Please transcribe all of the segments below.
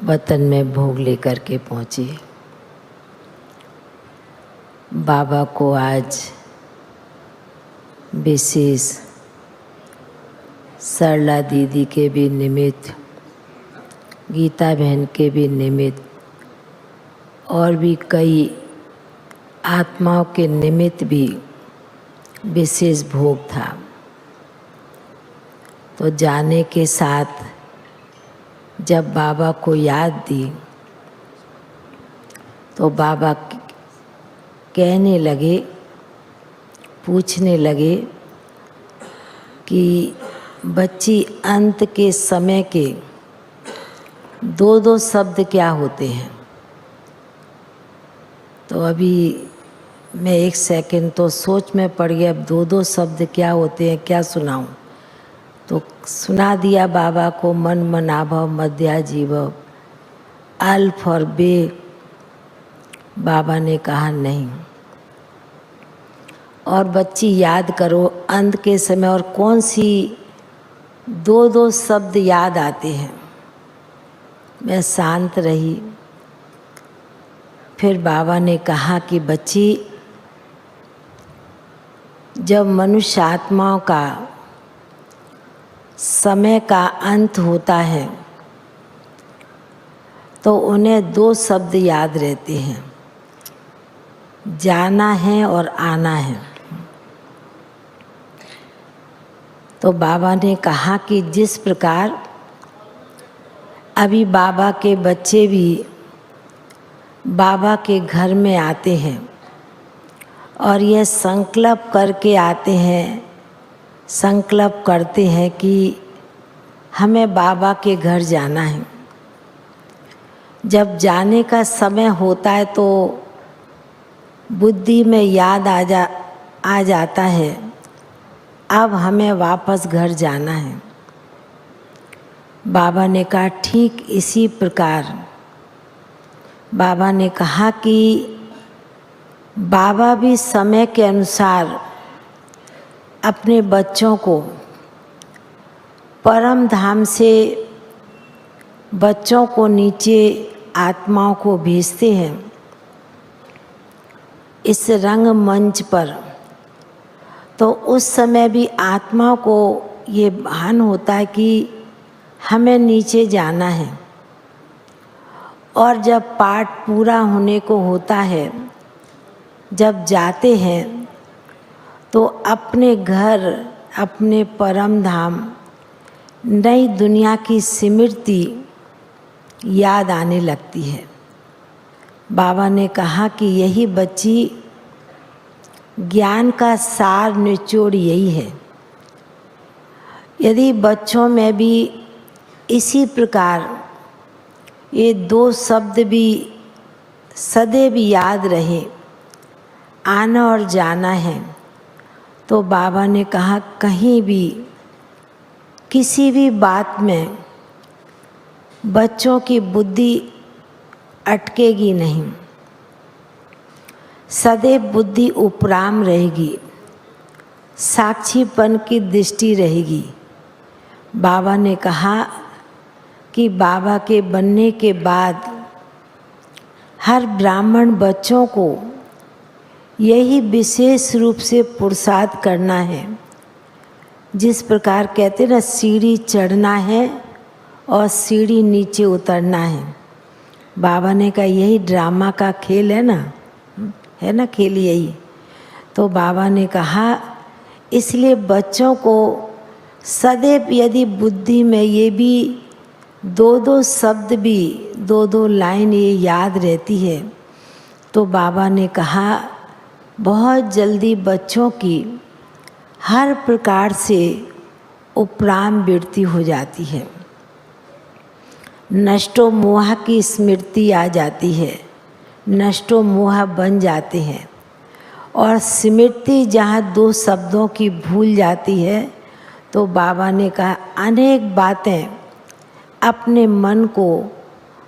वतन में भोग लेकर के पहुँची। बाबा को आज विशेष सरला दीदी के भी निमित्त, गीता बहन के भी निमित्त और भी कई आत्माओं के निमित्त भी विशेष भोग था। तो जाने के साथ जब बाबा को याद दी तो बाबा कहने लगे, पूछने लगे कि बच्ची अंत के समय के दो दो शब्द क्या होते हैं। तो अभी मैं एक सेकंड तो सोच में पड़ गया, अब दो दो शब्द क्या होते हैं, क्या सुनाऊं। तो सुना दिया बाबा को, मन मनाभव मध्या जीव अल्फ और बे। बाबा ने कहा नहीं, और बच्ची याद करो अंत के समय और कौन सी दो दो शब्द याद आते हैं। मैं शांत रही। फिर बाबा ने कहा कि बच्ची, जब मनुष्य आत्माओं का समय का अंत होता है तो उन्हें दो शब्द याद रहते हैं, जाना है और आना है। तो बाबा ने कहा कि जिस प्रकार अभी बाबा के बच्चे भी बाबा के घर में आते हैं और यह संकल्प करके आते हैं, संकल्प करते हैं कि हमें बाबा के घर जाना है। जब जाने का समय होता है तो बुद्धि में याद आ जाता है, अब हमें वापस घर जाना है। बाबा ने कहा ठीक इसी प्रकार बाबा ने कहा कि बाबा भी समय के अनुसार अपने बच्चों को परम धाम से बच्चों को नीचे आत्माओं को भेजते हैं इस रंग मंच पर। तो उस समय भी आत्माओं को ये भान होता है कि हमें नीचे जाना है, और जब पाठ पूरा होने को होता है, जब जाते हैं तो अपने घर, अपने परम धाम, नई दुनिया की स्मृति याद आने लगती है। बाबा ने कहा कि यही बच्ची ज्ञान का सार निचोड़ यही है। यदि बच्चों में भी इसी प्रकार ये दो शब्द भी सदैव याद रहे, आना और जाना है, तो बाबा ने कहा कहीं भी किसी भी बात में बच्चों की बुद्धि अटकेगी नहीं, सदैव बुद्धि उपराम रहेगी, साक्षीपन की दृष्टि रहेगी। बाबा ने कहा कि बाबा के बनने के बाद हर ब्राह्मण बच्चों को यही विशेष रूप से पुरुषार्थ करना है। जिस प्रकार कहते ना, सीढ़ी चढ़ना है और सीढ़ी नीचे उतरना है। बाबा ने कहा यही ड्रामा का खेल है ना खेल यही। तो बाबा ने कहा इसलिए बच्चों को सदैव यदि बुद्धि में ये भी दो दो शब्द भी, दो दो लाइन ये याद रहती है, तो बाबा ने कहा बहुत जल्दी बच्चों की हर प्रकार से उपराम वृत्ति हो जाती है। नष्टो मोह की स्मृति आ जाती है, नष्टो मोह बन जाते हैं। और स्मृति जहाँ दो शब्दों की भूल जाती है, तो बाबा ने कहा अनेक बातें अपने मन को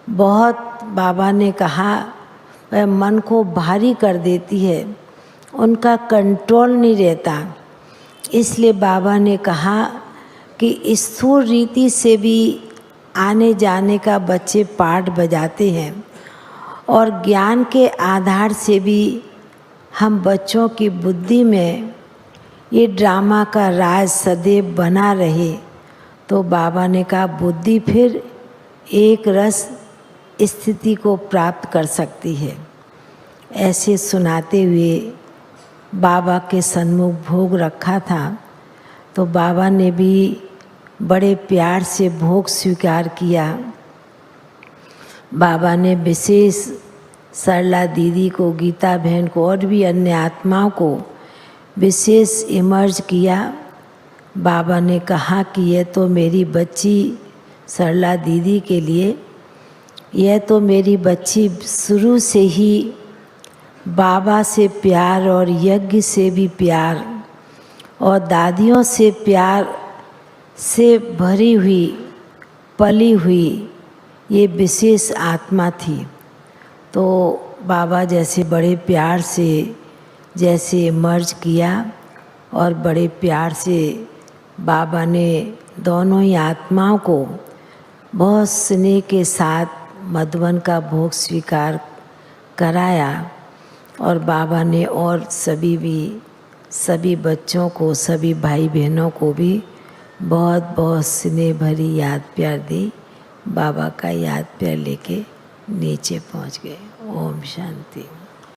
बहुत, बाबा ने कहा वह मन को भारी कर देती है, उनका कंट्रोल नहीं रहता। इसलिए बाबा ने कहा कि स्थूल रीति से भी आने जाने का बच्चे पाठ बजाते हैं और ज्ञान के आधार से भी हम बच्चों की बुद्धि में ये ड्रामा का राज सदैव बना रहे, तो बाबा ने कहा बुद्धि फिर एक रस स्थिति को प्राप्त कर सकती है। ऐसे सुनाते हुए बाबा के सन्मुख भोग रखा था, तो बाबा ने भी बड़े प्यार से भोग स्वीकार किया। बाबा ने विशेष सरला दीदी को, गीता बहन को और भी अन्य आत्माओं को विशेष इमर्ज किया। बाबा ने कहा कि यह तो मेरी बच्ची सरला दीदी के लिए, यह तो मेरी बच्ची शुरू से ही बाबा से प्यार और यज्ञ से भी प्यार और दादियों से प्यार से भरी हुई पली हुई ये विशेष आत्मा थी। तो बाबा जैसे बड़े प्यार से जैसे मर्ज किया और बड़े प्यार से बाबा ने दोनों ही आत्माओं को बहुत स्नेह के साथ मधुबन का भोग स्वीकार कराया। और बाबा ने और सभी बच्चों को, सभी भाई बहनों को भी बहुत बहुत स्नेह भरी याद प्यार दी। बाबा का याद प्यार लेके नीचे पहुंच गए। ओम शांति।